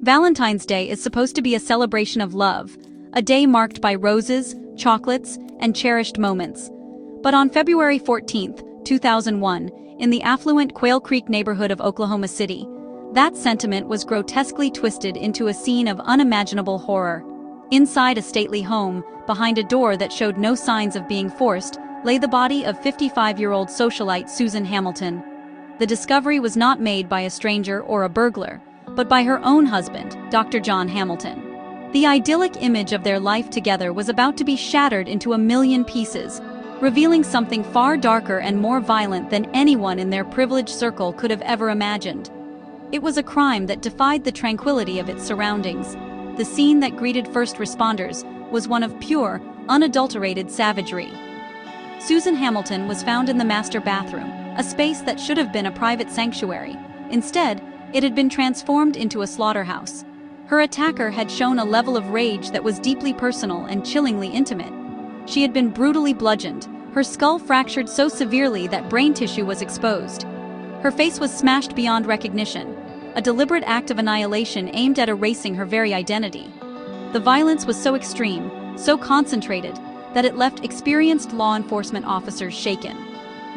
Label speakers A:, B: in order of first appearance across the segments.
A: Valentine's Day is supposed to be a celebration of love, a day marked by roses, chocolates, and cherished moments. But on February 14, 2001, in the affluent Quail Creek neighborhood of Oklahoma City, that sentiment was grotesquely twisted into a scene of unimaginable horror. Inside a stately home, behind a door that showed no signs of being forced, lay the body of 55-year-old socialite Susan Hamilton. The discovery was not made by a stranger or a burglar, but by her own husband, Dr. John Hamilton. The idyllic image of their life together was about to be shattered into a million pieces, revealing something far darker and more violent than anyone in their privileged circle could have ever imagined. It was a crime that defied the tranquility of its surroundings. The scene that greeted first responders was one of pure, unadulterated savagery. Susan Hamilton was found in the master bathroom, a space that should have been a private sanctuary. Instead, it had been transformed into a slaughterhouse. Her attacker had shown a level of rage that was deeply personal and chillingly intimate. She had been brutally bludgeoned, her skull fractured so severely that brain tissue was exposed. Her face was smashed beyond recognition, a deliberate act of annihilation aimed at erasing her very identity. The violence was so extreme, so concentrated, that it left experienced law enforcement officers shaken.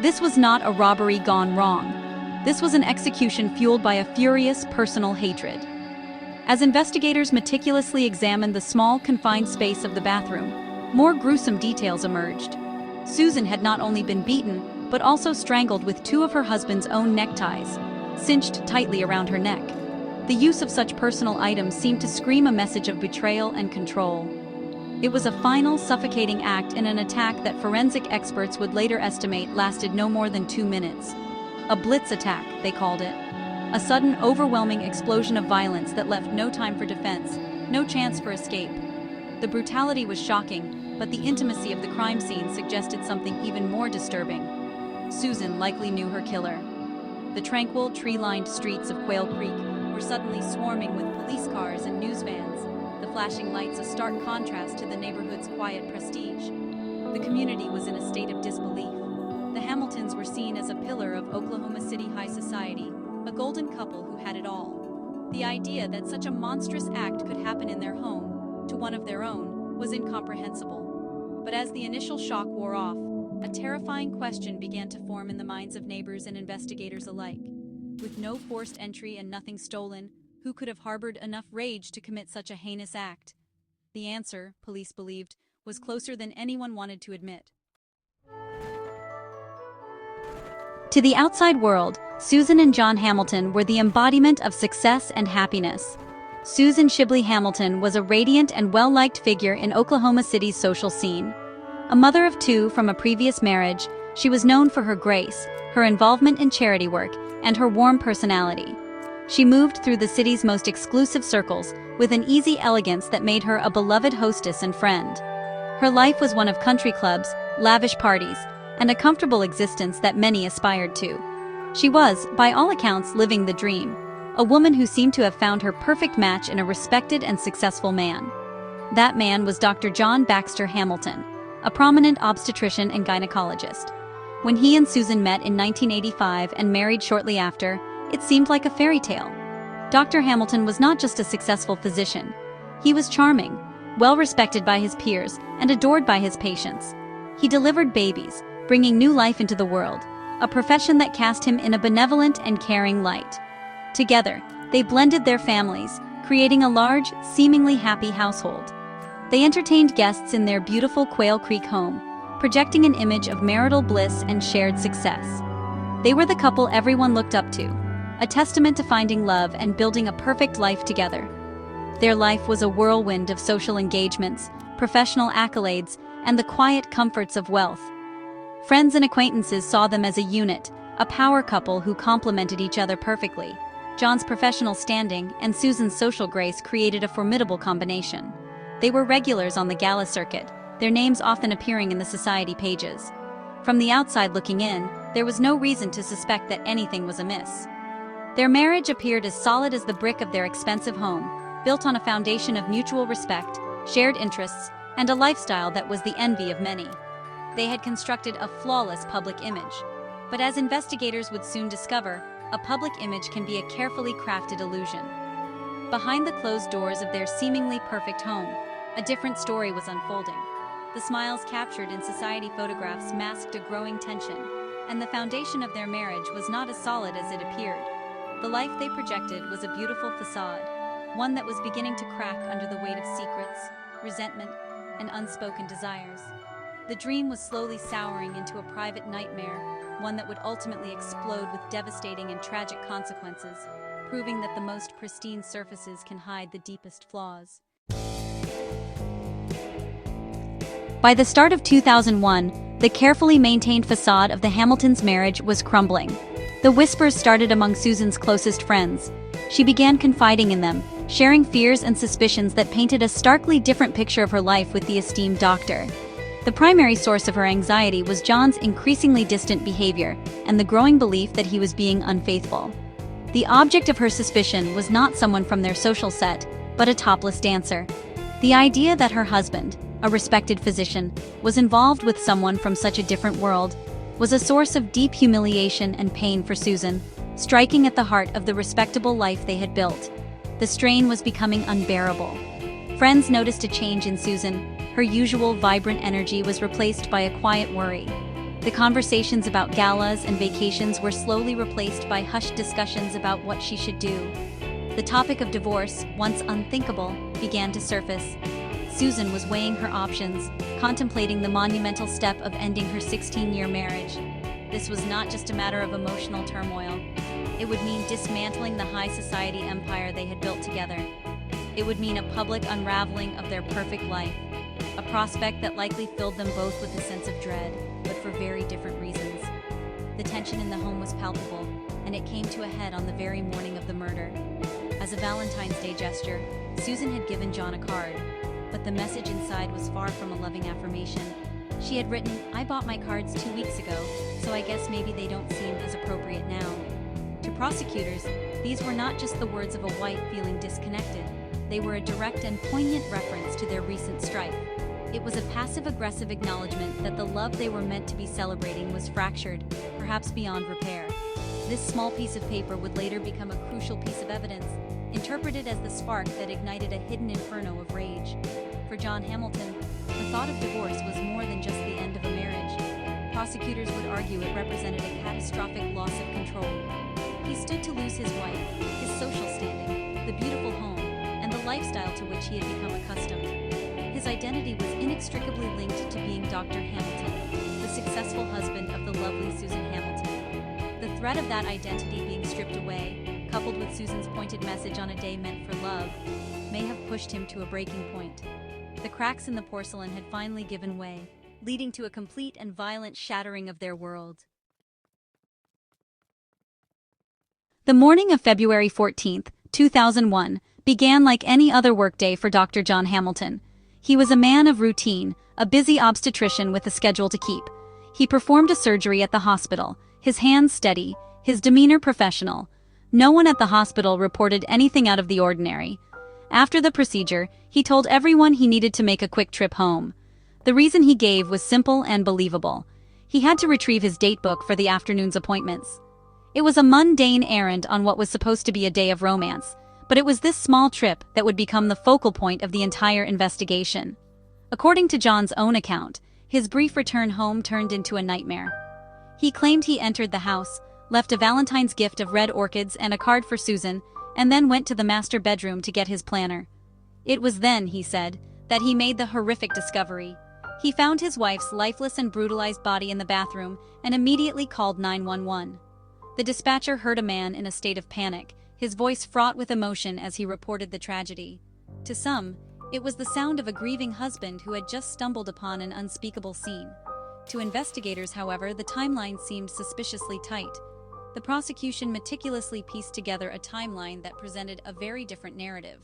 A: This was not a robbery gone wrong. This was an execution fueled by a furious personal hatred. As investigators meticulously examined the small, confined space of the bathroom, more gruesome details emerged. Susan had not only been beaten, but also strangled with two of her husband's own neckties, cinched tightly around her neck. The use of such personal items seemed to scream a message of betrayal and control. It was a final, suffocating act in an attack that forensic experts would later estimate lasted no more than 2 minutes. A blitz attack, they called it. A sudden, overwhelming explosion of violence that left no time for defense, no chance for escape. The brutality was shocking, but the intimacy of the crime scene suggested something even more disturbing. Susan likely knew her killer. The tranquil, tree-lined streets of Quail Creek were suddenly swarming with police cars and news vans, the flashing lights a stark contrast to the neighborhood's quiet prestige. The community was in a state of disbelief. The Hamiltons were seen as a pillar of Oklahoma City high society, a golden couple who had it all. The idea that such a monstrous act could happen in their home, to one of their own, was incomprehensible. But as the initial shock wore off, a terrifying question began to form in the minds of neighbors and investigators alike. With no forced entry and nothing stolen, who could have harbored enough rage to commit such a heinous act? The answer, police believed, was closer than anyone wanted to admit. To the outside world, Susan and John Hamilton were the embodiment of success and happiness. Susan Shibley Hamilton was a radiant and well-liked figure in Oklahoma City's social scene. A mother of 2 from a previous marriage, she was known for her grace, her involvement in charity work, and her warm personality. She moved through the city's most exclusive circles with an easy elegance that made her a beloved hostess and friend. Her life was one of country clubs, lavish parties, and a comfortable existence that many aspired to. She was, by all accounts, living the dream, a woman who seemed to have found her perfect match in a respected and successful man. That man was Dr. John Baxter Hamilton, a prominent obstetrician and gynecologist. When he and Susan met in 1985 and married shortly after, it seemed like a fairy tale. Dr. Hamilton was not just a successful physician. He was charming, well-respected by his peers, and adored by his patients. He delivered babies, bringing new life into the world, a profession that cast him in a benevolent and caring light. Together, they blended their families, creating a large, seemingly happy household. They entertained guests in their beautiful Quail Creek home, projecting an image of marital bliss and shared success. They were the couple everyone looked up to, a testament to finding love and building a perfect life together. Their life was a whirlwind of social engagements, professional accolades, and the quiet comforts of wealth. Friends and acquaintances saw them as a unit, a power couple who complemented each other perfectly. John's professional standing and Susan's social grace created a formidable combination. They were regulars on the gala circuit, their names often appearing in the society pages. From the outside looking in, there was no reason to suspect that anything was amiss. Their marriage appeared as solid as the brick of their expensive home, built on a foundation of mutual respect, shared interests, and a lifestyle that was the envy of many. They had constructed a flawless public image. But as investigators would soon discover, a public image can be a carefully crafted illusion. Behind the closed doors of their seemingly perfect home, a different story was unfolding. The smiles captured in society photographs masked a growing tension, and the foundation of their marriage was not as solid as it appeared. The life they projected was a beautiful facade, one that was beginning to crack under the weight of secrets, resentment, and unspoken desires. The dream was slowly souring into a private nightmare, one that would ultimately explode with devastating and tragic consequences, proving that the most pristine surfaces can hide the deepest flaws. By the start of 2001, the carefully maintained facade of the Hamiltons' marriage was crumbling. The whispers started among Susan's closest friends. She began confiding in them, sharing fears and suspicions that painted a starkly different picture of her life with the esteemed doctor. The primary source of her anxiety was John's increasingly distant behavior and the growing belief that he was being unfaithful. The object of her suspicion was not someone from their social set, but a topless dancer. The idea that her husband, a respected physician, was involved with someone from such a different world was a source of deep humiliation and pain for Susan, striking at the heart of the respectable life they had built. The strain was becoming unbearable. Friends noticed a change in Susan. Her usual vibrant energy was replaced by a quiet worry. The conversations about galas and vacations were slowly replaced by hushed discussions about what she should do. The topic of divorce, once unthinkable, began to surface. Susan was weighing her options, contemplating the monumental step of ending her 16-year marriage. This was not just a matter of emotional turmoil. It would mean dismantling the high society empire they had built together. It would mean a public unraveling of their perfect life, a prospect that likely filled them both with a sense of dread, but for very different reasons. The tension in the home was palpable, and it came to a head on the very morning of the murder. As a Valentine's Day gesture, Susan had given John a card, but the message inside was far from a loving affirmation. She had written, "I bought my cards 2 weeks ago, so I guess maybe they don't seem as appropriate now." To prosecutors, these were not just the words of a wife feeling disconnected. They were a direct and poignant reference to their recent strife. It was a passive-aggressive acknowledgement that the love they were meant to be celebrating was fractured, perhaps beyond repair. This small piece of paper would later become a crucial piece of evidence, interpreted as the spark that ignited a hidden inferno of rage. For John Hamilton, the thought of divorce was more than just the end of a marriage. Prosecutors would argue it represented a catastrophic loss of control. He stood to lose his wife, his social standing, the beautiful home, and the lifestyle to which he had become accustomed. His identity was inextricably linked to being Dr. Hamilton, the successful husband of the lovely Susan Hamilton. The threat of that identity being stripped away, coupled with Susan's pointed message on a day meant for love, may have pushed him to a breaking point. The cracks in the porcelain had finally given way, leading to a complete and violent shattering of their world. The morning of February 14th, 2001, began like any other workday for Dr. John Hamilton. He was a man of routine, a busy obstetrician with a schedule to keep. He performed a surgery at the hospital, his hands steady, his demeanor professional. No one at the hospital reported anything out of the ordinary. After the procedure, he told everyone he needed to make a quick trip home. The reason he gave was simple and believable. He had to retrieve his date book for the afternoon's appointments. It was a mundane errand on what was supposed to be a day of romance, but it was this small trip that would become the focal point of the entire investigation. According to John's own account, his brief return home turned into a nightmare. He claimed he entered the house, left a Valentine's gift of red orchids and a card for Susan, and then went to the master bedroom to get his planner. It was then, he said, that he made the horrific discovery. He found his wife's lifeless and brutalized body in the bathroom and immediately called 911. The dispatcher heard a man in a state of panic, his voice fraught with emotion as he reported the tragedy. To some, it was the sound of a grieving husband who had just stumbled upon an unspeakable scene. To investigators, however, the timeline seemed suspiciously tight. The prosecution meticulously pieced together a timeline that presented a very different narrative.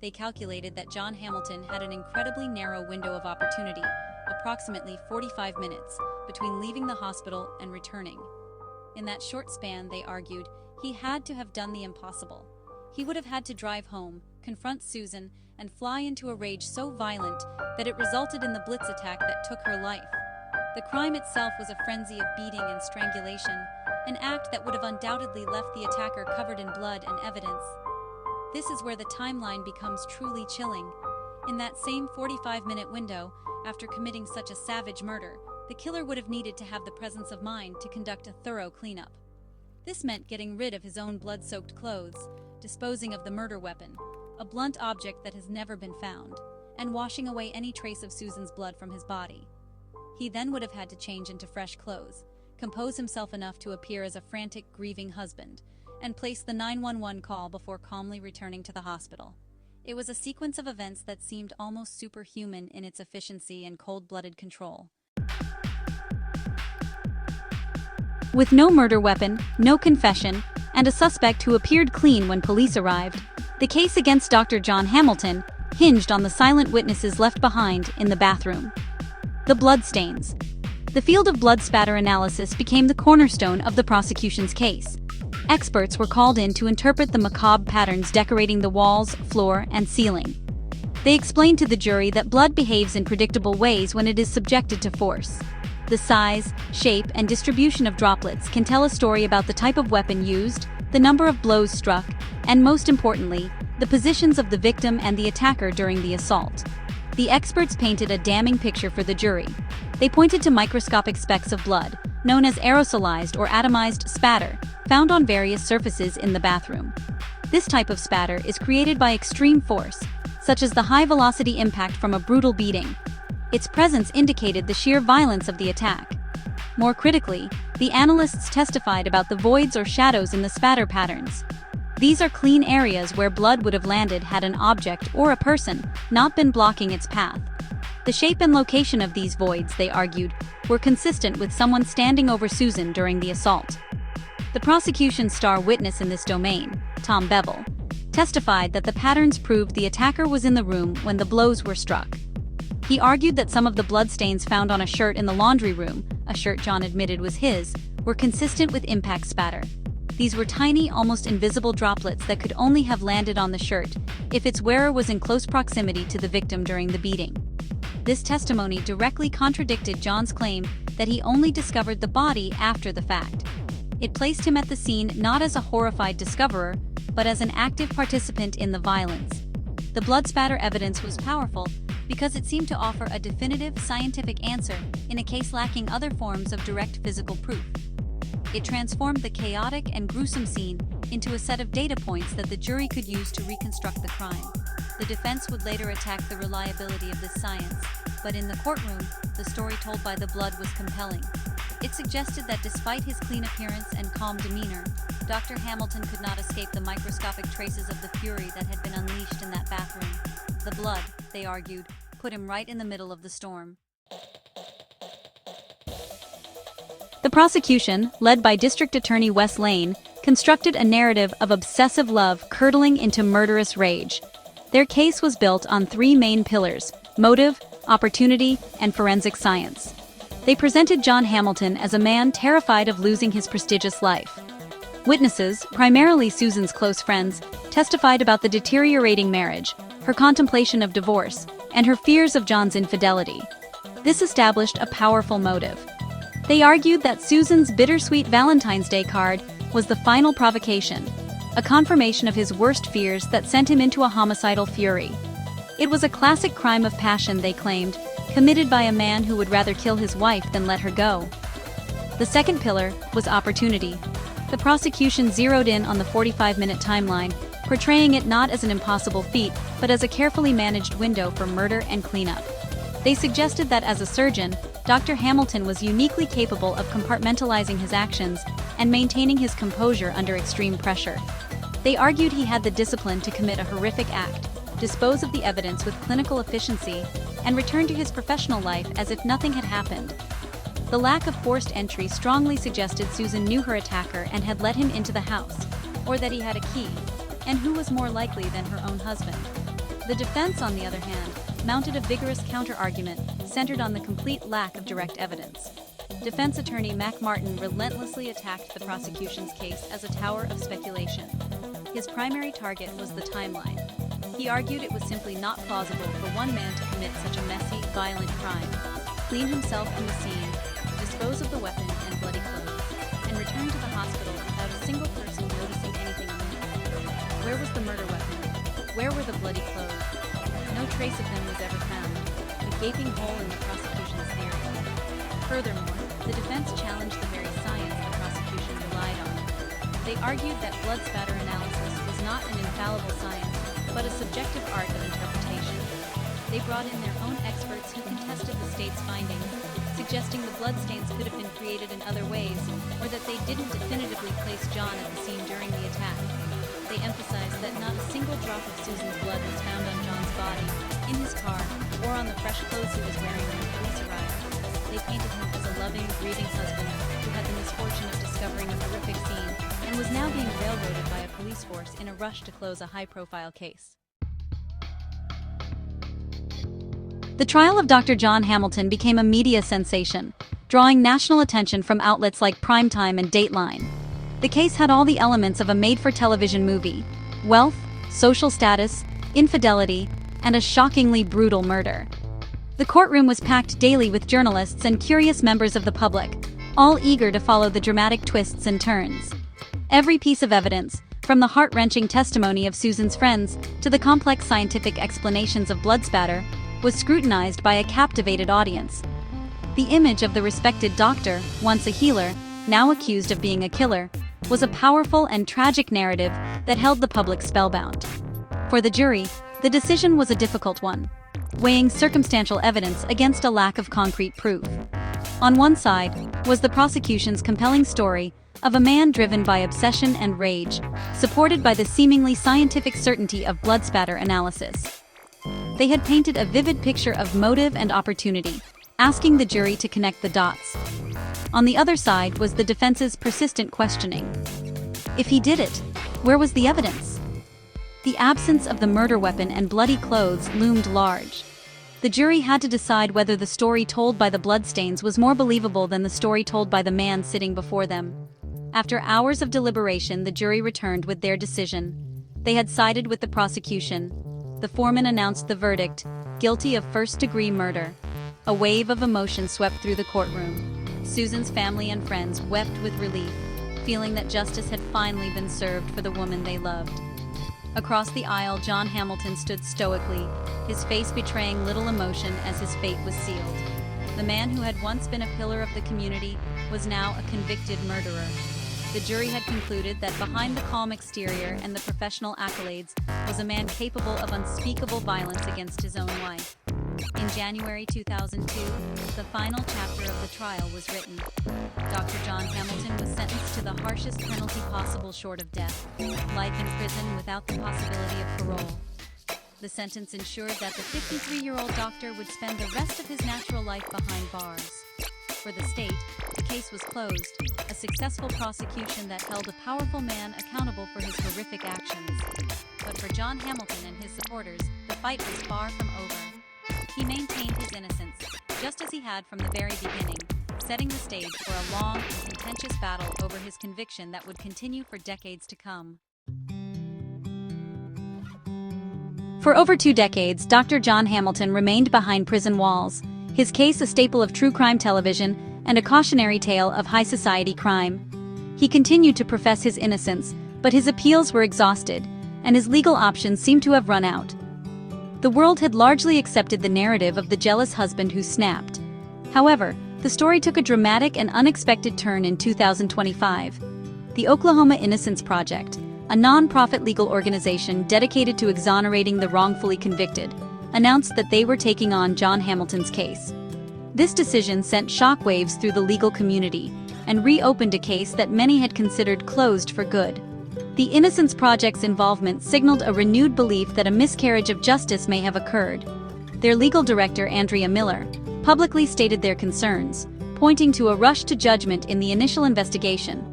A: They calculated that John Hamilton had an incredibly narrow window of opportunity, approximately 45 minutes, between leaving the hospital and returning. In that short span, they argued, he had to have done the impossible. He would have had to drive home, confront Susan, and fly into a rage so violent that it resulted in the blitz attack that took her life. The crime itself was a frenzy of beating and strangulation, an act that would have undoubtedly left the attacker covered in blood and evidence. This is where the timeline becomes truly chilling. In that same 45-minute window, after committing such a savage murder, the killer would have needed to have the presence of mind to conduct a thorough cleanup. This meant getting rid of his own blood-soaked clothes, disposing of the murder weapon, a blunt object that has never been found, and washing away any trace of Susan's blood from his body. He then would have had to change into fresh clothes, compose himself enough to appear as a frantic, grieving husband, and place the 911 call before calmly returning to the hospital. It was a sequence of events that seemed almost superhuman in its efficiency and cold-blooded control. With no murder weapon, no confession, and a suspect who appeared clean when police arrived, the case against Dr. John Hamilton hinged on the silent witnesses left behind in the bathroom. The bloodstains. The field of blood spatter analysis became the cornerstone of the prosecution's case. Experts were called in to interpret the macabre patterns decorating the walls, floor, and ceiling. They explained to the jury that blood behaves in predictable ways when it is subjected to force. The size, shape, and distribution of droplets can tell a story about the type of weapon used, the number of blows struck, and most importantly, the positions of the victim and the attacker during the assault. The experts painted a damning picture for the jury. They pointed to microscopic specks of blood, known as aerosolized or atomized spatter, found on various surfaces in the bathroom. This type of spatter is created by extreme force, such as the high-velocity impact from a brutal beating. Its presence indicated the sheer violence of the attack. More critically, the analysts testified about the voids or shadows in the spatter patterns. These are clean areas where blood would have landed had an object or a person not been blocking its path. The shape and location of these voids, they argued, were consistent with someone standing over Susan during the assault. The prosecution's star witness in this domain, Tom Bevel, testified that the patterns proved the attacker was in the room when the blows were struck. He argued that some of the bloodstains found on a shirt in the laundry room, a shirt John admitted was his, were consistent with impact spatter. These were tiny, almost invisible droplets that could only have landed on the shirt if its wearer was in close proximity to the victim during the beating. This testimony directly contradicted John's claim that he only discovered the body after the fact. It placed him at the scene not as a horrified discoverer, but as an active participant in the violence. The blood spatter evidence was powerful because it seemed to offer a definitive scientific answer in a case lacking other forms of direct physical proof. It transformed the chaotic and gruesome scene into a set of data points that the jury could use to reconstruct the crime. The defense would later attack the reliability of this science, but in the courtroom, the story told by the blood was compelling. It suggested that despite his clean appearance and calm demeanor, Dr. Hamilton could not escape the microscopic traces of the fury that had been unleashed in that bathroom. The blood, they argued, put him right in the middle of the storm. The prosecution, led by District Attorney Wes Lane, constructed a narrative of obsessive love curdling into murderous rage. Their case was built on three main pillars: motive, opportunity, and forensic science. They presented John Hamilton as a man terrified of losing his prestigious life. Witnesses, primarily Susan's close friends, testified about the deteriorating marriage, her contemplation of divorce, and her fears of John's infidelity. This established a powerful motive. They argued that Susan's bittersweet Valentine's Day card was the final provocation, a confirmation of his worst fears that sent him into a homicidal fury. It was a classic crime of passion, they claimed, committed by a man who would rather kill his wife than let her go. The second pillar was opportunity. The prosecution zeroed in on the 45-minute timeline, portraying it not as an impossible feat, but as a carefully managed window for murder and cleanup. They suggested that as a surgeon, Dr. Hamilton was uniquely capable of compartmentalizing his actions and maintaining his composure under extreme pressure. They argued he had the discipline to commit a horrific act, dispose of the evidence with clinical efficiency, and return to his professional life as if nothing had happened. The lack of forced entry strongly suggested Susan knew her attacker and had let him into the house, or that he had a key, and who was more likely than her own husband. The defense, on the other hand, mounted a vigorous counter-argument centered on the complete lack of direct evidence. Defense attorney Mac Martin relentlessly attacked the prosecution's case as a tower of speculation. His primary target was the timeline. He argued it was simply not plausible for one man to commit such a messy, violent crime, clean himself from the scene, dispose of the weapon and bloody clothes, and return to the hospital without a single person noticing anything amiss. Where was the murder weapon? Where were the bloody clothes? No trace of them was ever found, a gaping hole in the prosecution's theory. Furthermore, the defense challenged the very science the prosecution relied on. They argued that blood spatter analysis was not an infallible science, but a subjective art of interpretation. They brought in their own experts who contested the state's findings, suggesting the bloodstains could have been created in other ways, or that they didn't definitively place John at the scene during the attack. They emphasized that not a single drop of Susan's blood was found on John's body, in his car, or on the fresh clothes he was wearing when the police arrived. They painted him as a loving, grieving husband who had the misfortune of discovering a horrific scene and was now being railroaded by a police force in a rush to close a high-profile case. The trial of Dr. John Hamilton became a media sensation, drawing national attention from outlets like Primetime and Dateline. The case had all the elements of a made-for-television movie: wealth, social status, infidelity, and a shockingly brutal murder. The courtroom was packed daily with journalists and curious members of the public, all eager to follow the dramatic twists and turns. Every piece of evidence, from the heart-wrenching testimony of Susan's friends to the complex scientific explanations of blood spatter, was scrutinized by a captivated audience. The image of the respected doctor, once a healer, now accused of being a killer, was a powerful and tragic narrative that held the public spellbound. For the jury, the decision was a difficult one, weighing circumstantial evidence against a lack of concrete proof. On one side was the prosecution's compelling story of a man driven by obsession and rage, supported by the seemingly scientific certainty of blood spatter analysis. They had painted a vivid picture of motive and opportunity, asking the jury to connect the dots. On the other side was the defense's persistent questioning. If he did it, where was the evidence? The absence of the murder weapon and bloody clothes loomed large. The jury had to decide whether the story told by the bloodstains was more believable than the story told by the man sitting before them. After hours of deliberation, the jury returned with their decision. They had sided with the prosecution. The foreman announced the verdict: guilty of first-degree murder. A wave of emotion swept through the courtroom. Susan's family and friends wept with relief, feeling that justice had finally been served for the woman they loved. Across the aisle, John Hamilton stood stoically, his face betraying little emotion as his fate was sealed. The man who had once been a pillar of the community was now a convicted murderer. The jury had concluded that behind the calm exterior and the professional accolades was a man capable of unspeakable violence against his own wife. In January 2002, the final chapter of the trial was written. Dr. John Hamilton was sentenced to the harshest penalty possible short of death: life in prison without the possibility of parole. The sentence ensured that the 53-year-old doctor would spend the rest of his natural life behind bars. For the state, the case was closed, a successful prosecution that held a powerful man accountable for his horrific actions. But for John Hamilton and his supporters, the fight was far from over. He maintained his innocence, just as he had from the very beginning, setting the stage for a long and contentious battle over his conviction that would continue for decades to come. For over 2 decades, Dr. John Hamilton remained behind prison walls, his case a staple of true crime television and a cautionary tale of high society crime. He continued to profess his innocence, but his appeals were exhausted, and his legal options seemed to have run out. The world had largely accepted the narrative of the jealous husband who snapped. However, the story took a dramatic and unexpected turn in 2025. The Oklahoma Innocence Project, a non-profit legal organization dedicated to exonerating the wrongfully convicted, announced that they were taking on John Hamilton's case. This decision sent shockwaves through the legal community and reopened a case that many had considered closed for good. The Innocence Project's involvement signaled a renewed belief that a miscarriage of justice may have occurred. Their legal director, Andrea Miller, publicly stated their concerns, pointing to a rush to judgment in the initial investigation.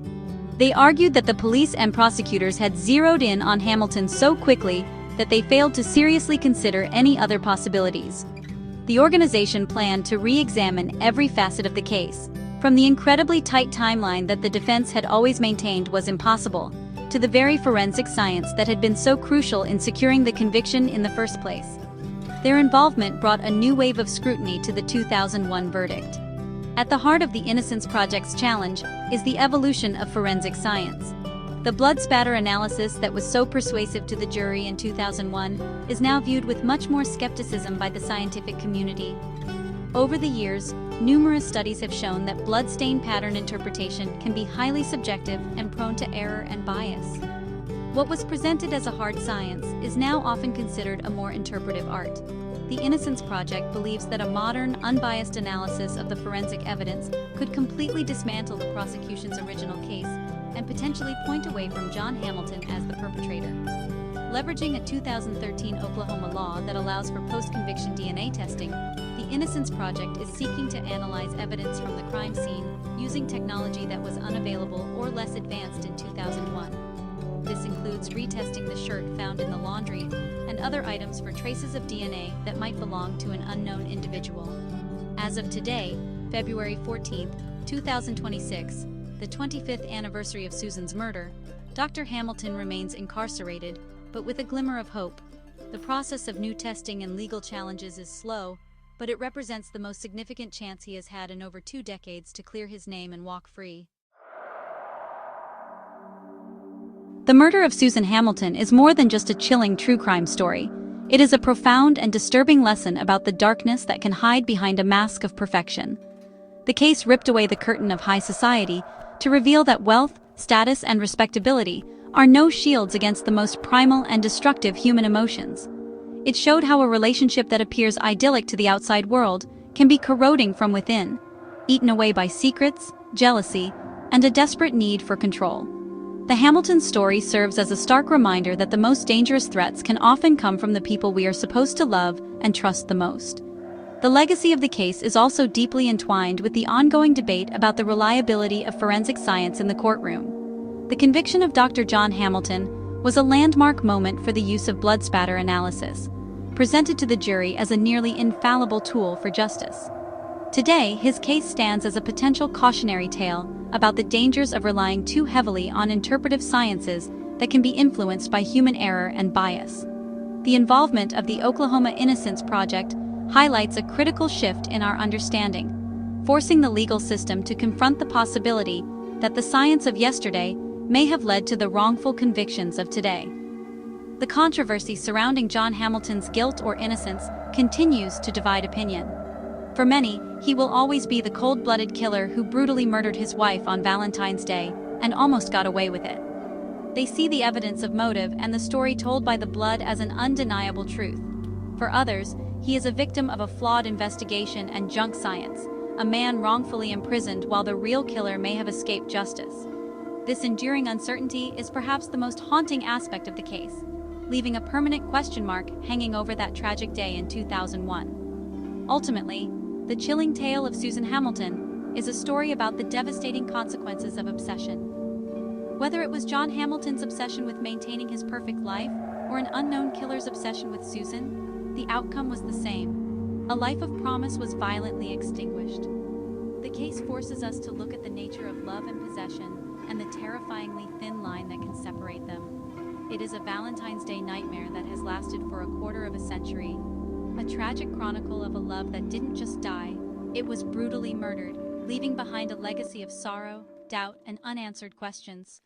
A: They argued that the police and prosecutors had zeroed in on Hamilton so quickly that they failed to seriously consider any other possibilities. The organization planned to re-examine every facet of the case, from the incredibly tight timeline that the defense had always maintained was impossible, to the very forensic science that had been so crucial in securing the conviction in the first place. Their involvement brought a new wave of scrutiny to the 2001 verdict. At the heart of the Innocence Project's challenge is the evolution of forensic science. The blood spatter analysis that was so persuasive to the jury in 2001 is now viewed with much more skepticism by the scientific community. Over the years, numerous studies have shown that blood stain pattern interpretation can be highly subjective and prone to error and bias. What was presented as a hard science is now often considered a more interpretive art. The Innocence Project believes that a modern, unbiased analysis of the forensic evidence could completely dismantle the prosecution's original case and potentially point away from John Hamilton as the perpetrator. Leveraging a 2013 Oklahoma law that allows for post-conviction DNA testing, the Innocence Project is seeking to analyze evidence from the crime scene using technology that was unavailable or less advanced in 2001. This includes retesting the shirt found in the laundry and other items for traces of DNA that might belong to an unknown individual. As of today, February 14, 2026, the 25th anniversary of Susan's murder, Dr. Hamilton remains incarcerated, but with a glimmer of hope. The process of new testing and legal challenges is slow, but it represents the most significant chance he has had in over 2 decades to clear his name and walk free. The murder of Susan Hamilton is more than just a chilling true crime story. It is a profound and disturbing lesson about the darkness that can hide behind a mask of perfection. The case ripped away the curtain of high society to reveal that wealth, status, and respectability are no shields against the most primal and destructive human emotions. It showed how a relationship that appears idyllic to the outside world can be corroding from within, eaten away by secrets, jealousy, and a desperate need for control. The Hamilton story serves as a stark reminder that the most dangerous threats can often come from the people we are supposed to love and trust the most. The legacy of the case is also deeply entwined with the ongoing debate about the reliability of forensic science in the courtroom. The conviction of Dr. John Hamilton was a landmark moment for the use of blood spatter analysis, presented to the jury as a nearly infallible tool for justice. Today, his case stands as a potential cautionary tale about the dangers of relying too heavily on interpretive sciences that can be influenced by human error and bias. The involvement of the Oklahoma Innocence Project highlights a critical shift in our understanding, forcing the legal system to confront the possibility that the science of yesterday may have led to the wrongful convictions of today. The controversy surrounding John Hamilton's guilt or innocence continues to divide opinion. For many, he will always be the cold-blooded killer who brutally murdered his wife on Valentine's Day and almost got away with it. They see the evidence of motive and the story told by the blood as an undeniable truth. For others, he is a victim of a flawed investigation and junk science, a man wrongfully imprisoned while the real killer may have escaped justice. This enduring uncertainty is perhaps the most haunting aspect of the case, leaving a permanent question mark hanging over that tragic day in 2001. Ultimately, the chilling tale of Susan Hamilton is a story about the devastating consequences of obsession. Whether it was John Hamilton's obsession with maintaining his perfect life or an unknown killer's obsession with Susan, the outcome was the same. A life of promise was violently extinguished. The case forces us to look at the nature of love and possession and the terrifyingly thin line that can separate them. It is a Valentine's Day nightmare that has lasted for a quarter of a century. A tragic chronicle of a love that didn't just die, it was brutally murdered, leaving behind a legacy of sorrow, doubt, and unanswered questions.